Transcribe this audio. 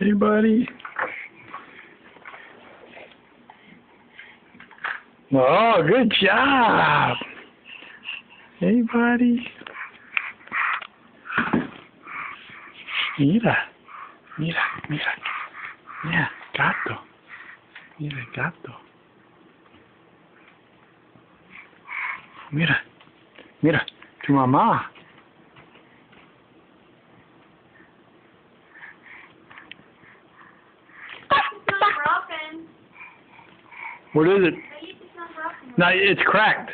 Hey, buddy. Oh, good job. Hey, buddy. Mira, mira, mira. Mira, gato. Mira, gato. Mira, mira, tu mamá. It's not broken. What is it? It's not broken. No, it's cracked.